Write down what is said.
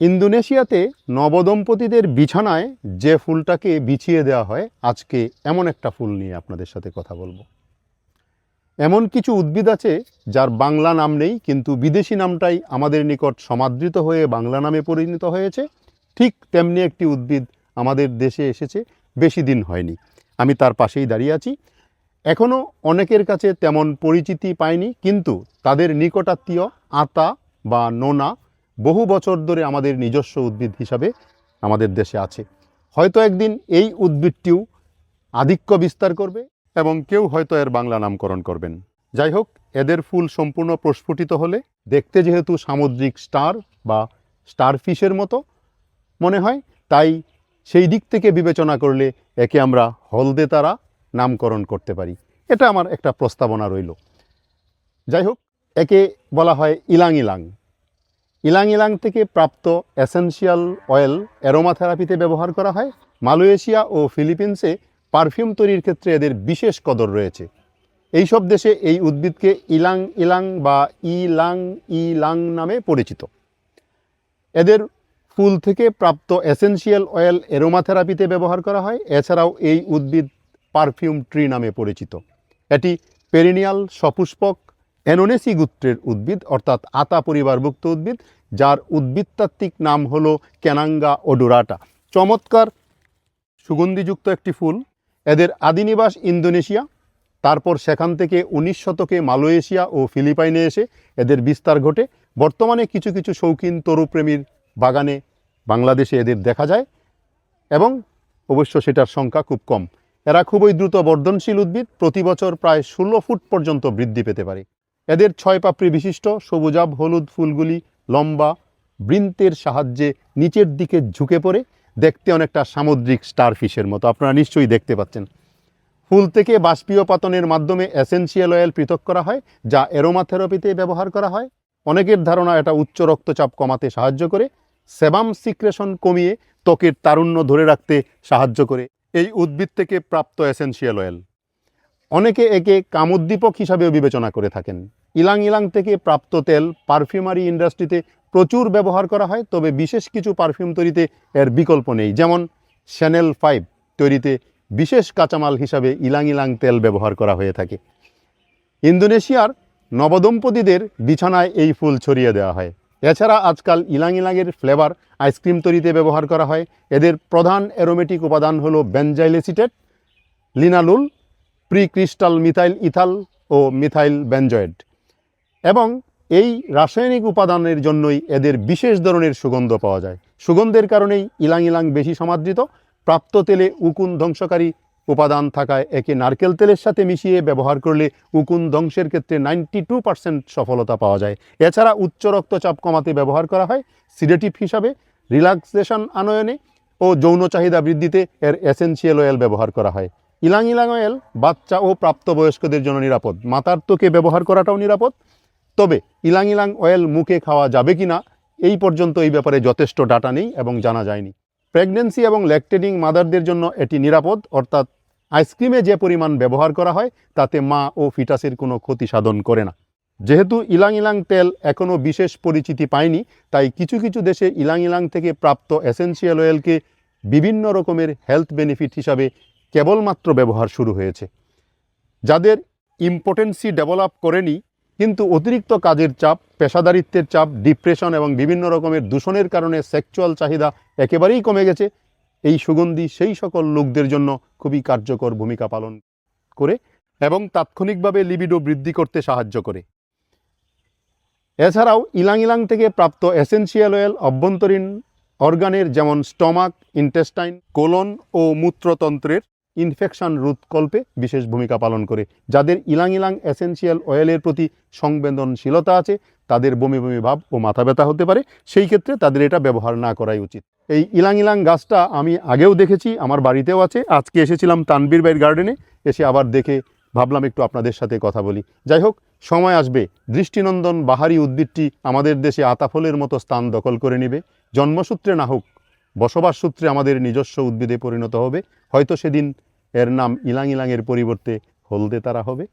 ইন্দোনেশিয়াতে নবদম্পতিদের বিছানায় যে ফুলটাকে বিছিয়ে দেওয়া হয়, আজকে এমন একটা ফুল নিয়ে আপনাদের সাথে কথা বলবো। এমন কিছু উদ্ভিদ আছে যার বাংলা নাম নেই, কিন্তু বিদেশি নামটাই আমাদের নিকট সমাদৃত হয়ে বাংলা নামে পরিণত হয়েছে। ঠিক তেমনি একটি উদ্ভিদ আমাদের দেশে এসেছে, বেশি দিন হয়নি। আমি তার পাশেই দাঁড়িয়ে আছি। এখনও অনেকের কাছে তেমন পরিচিতি পায়নি, কিন্তু তাদের নিকটাত্মীয় আতা বা নোনা বহু বছর ধরে আমাদের নিজস্ব উদ্ভিদ হিসাবে আমাদের দেশে আছে। হয়তো একদিন এই উদ্ভিদটিও আধিক্য বিস্তার করবে এবং কেউ হয়তো এর বাংলা নামকরণ করবেন। যাই হোক, এদের ফুল সম্পূর্ণ প্রস্ফুটিত হলে দেখতে যেহেতু সামুদ্রিক স্টার বা স্টারফিশের মতো মনে হয়, তাই সেই দিক থেকে বিবেচনা করলে একে আমরা হলদে তারা নামকরণ করতে পারি। এটা আমার একটা প্রস্তাবনা রইল। যাই হোক, একে বলা হয় ইলাং ইলাং। ইলাং ইলাং থেকে প্রাপ্ত এসেনশিয়াল অয়েল অ্যারোমা থেরাপিতে ব্যবহার করা হয়। মালয়েশিয়া ও ফিলিপিন্সে পারফিউম তৈরির ক্ষেত্রে এদের বিশেষ কদর রয়েছে। এইসব দেশে এই উদ্ভিদকে ইলাং ইলাং বা ইলাং ইলাং নামে পরিচিত। এদের ফুল থেকে প্রাপ্ত এসেনশিয়াল অয়েল অ্যারোমা থেরাপিতে ব্যবহার করা হয়। এছাড়াও এই উদ্ভিদ পারফিউম ট্রি নামে পরিচিত। এটি পেরিনিয়াল সপুষ্পক অ্যানোনেসি গোত্রের উদ্ভিদ, অর্থাৎ আতা পরিবারভুক্ত উদ্ভিদ, যার উদ্ভিদতাত্ত্বিক নাম হলো ক্যানাঙ্গা ওডোরাটা। চমৎকার সুগন্ধিযুক্ত একটি ফুল। এদের আদিনিবাস ইন্দোনেশিয়া, তারপর সেখান থেকে 19 শতকে মালয়েশিয়া ও ফিলিপাইনে এসে এদের বিস্তার ঘটে। বর্তমানে কিছু কিছু শৌখিন তরুপ্রেমীর বাগানে বাংলাদেশে এদের দেখা যায়, এবং অবশ্য সেটার সংখ্যা খুব কম। এরা খুবই দ্রুত বর্ধনশীল উদ্ভিদ, প্রতি বছর প্রায় 16 ফুট পর্যন্ত বৃদ্ধি পেতে পারে। এদের 6 পাপড়ি বিশিষ্ট সবুজাভ হলুদ ফুলগুলি লম্বা বৃন্তের সাহায্যে নিচের দিকে ঝুঁকে পড়ে, দেখতে অনেকটা সামুদ্রিক স্টারফিশের মতো। আপনারা নিশ্চয়ই দেখতে পাচ্ছেন। ফুল থেকে বাষ্পীয়পাতনের মাধ্যমে এসেনশিয়াল অয়েল পৃথক করা হয়, যা অ্যারোমা থেরাপিতে ব্যবহার করা হয়। অনেকের ধারণা এটা উচ্চ রক্তচাপ কমাতে সাহায্য করে, সেবাম সিক্রেশন কমিয়ে ত্বকের তারুণ্য ধরে রাখতে সাহায্য করে এই উদ্ভিদ থেকে প্রাপ্ত এসেনশিয়াল অয়েল। অনেকে একে কামোদ্দীপক হিসাবেও বিবেচনা করে থাকেন। ইলাং ইলাং থেকে প্রাপ্ত তেল পারফিউমারি ইন্ডাস্ট্রিতে প্রচুর ব্যবহার করা হয়, তবে বিশেষ কিছু পারফিউম তৈরিতে এর বিকল্প নেই। যেমন শ্যানেল 5 তৈরিতে বিশেষ কাঁচামাল হিসাবে ইলাং ইলাং তেল ব্যবহার করা হয়ে থাকে। ইন্দোনেশিয়ার নবদম্পতিদের বিছানায় এই ফুল ছড়িয়ে দেওয়া হয়। এছাড়া আজকাল ইলাং ইলাংয়ের ফ্লেভার আইসক্রিম তৈরিতে ব্যবহার করা হয়। এদের প্রধান অ্যারোমেটিক উপাদান হলো বেনজাইল এসিটেট, লিনালুল, প্রিক্রিস্টাল মিথাইল ইথাল ও মিথাইল বেনজয়েড, এবং এই রাসায়নিক উপাদানের জন্যই এদের বিশেষ ধরনের সুগন্ধ পাওয়া যায়। সুগন্ধের কারণেই ইলাং ইলাং বেশি সমাদৃত। প্রাপ্ত তেলে উকুন ধ্বংসকারী উপাদান থাকায় একে নারকেল তেলের সাথে মিশিয়ে ব্যবহার করলে উকুন ধ্বংসের ক্ষেত্রে 92% সফলতা পাওয়া যায়। এছাড়া উচ্চ রক্তচাপ কমাতে ব্যবহার করা হয়, সিডেটিভ হিসাবে, রিল্যাক্সেশন আনয়নে ও যৌন চাহিদা বৃদ্ধিতে এর এসেনশিয়াল অয়েল ব্যবহার করা হয়। ইলাং ইলাং অয়েল বাচ্চা ও প্রাপ্তবয়স্কদের জন্য নিরাপদ। মাতার ত্বকে ব্যবহার করাটাও নিরাপদ। তবে ইলাং ইলাং অয়েল মুখে খাওয়া যাবে কিনা এই পর্যন্ত এই ব্যাপারে যথেষ্ট ডাটা নেই এবং জানা যায়নি। প্রেগন্যান্সি এবং ল্যাকটেটিং মাদারদের জন্য এটি নিরাপদ, অর্থাৎ আইসক্রিমে যে পরিমাণ ব্যবহার করা হয় তাতে মা ও ফিটাসের কোনো ক্ষতি সাধন করে না। যেহেতু ইলাং ইলাং তেল এখনও বিশেষ পরিচিতি পায়নি, তাই কিছু কিছু দেশে ইলাং ইলাং থেকে প্রাপ্ত এসেনশিয়াল অয়েলকে বিভিন্ন রকমের হেলথ বেনিফিট হিসাবে কেবলমাত্র ব্যবহার শুরু হয়েছে। যাদের ইম্পোটেন্সি ডেভেলপ করেনি, কিন্তু অতিরিক্ত কাজের চাপ, পেশাদারিত্বের চাপ, ডিপ্রেশন এবং বিভিন্ন রকমের দূষণের কারণে সেক্সুয়াল চাহিদা একেবারেই কমে গেছে, এই সুগন্ধি সেই সকল লোকদের জন্য খুবই কার্যকর ভূমিকা পালন করে এবং তাৎক্ষণিকভাবে লিবিডো বৃদ্ধি করতে সাহায্য করে। এছাড়াও ইলাং ইলাং থেকে প্রাপ্ত এসেনশিয়াল অয়েল অভ্যন্তরীণ অর্গানের যেমন স্টমাক, ইন্টেস্টাইন, কোলন ও মূত্রতন্ত্রের ইনফেকশন রোধকল্পে বিশেষ ভূমিকা পালন করে। যাদের ইলাং ইলাং এসেনশিয়াল অয়েলের প্রতি সংবেদনশীলতা আছে, তাদের বমি বমি ভাব ও মাথা ব্যথা হতে পারে, সেই ক্ষেত্রে তাদের এটা ব্যবহার না করাই উচিত। এই ইলাং ইলাং গাছটা আমি আগেও দেখেছি, আমার বাড়িতেও আছে। আজকে এসেছিলাম তানবীর ভাইয়ের গার্ডেনে, এসে আবার দেখে ভাবলাম একটু আপনাদের সাথে কথা বলি। যাই হোক, সময় আসবে দৃষ্টিনন্দন বাহারি উদ্ভিদটি আমাদের দেশে আতা ফলের মতো স্থান দখল করে নেবে। জন্মসূত্রে না হোক, বসবাস সূত্রে আমাদের নিজস্ব উদ্ভিদে পরিণত হবে। হয়তো সেদিন এর নাম ইলাং ইলাংয়ের পরিবর্তে হলদে তারা হবে।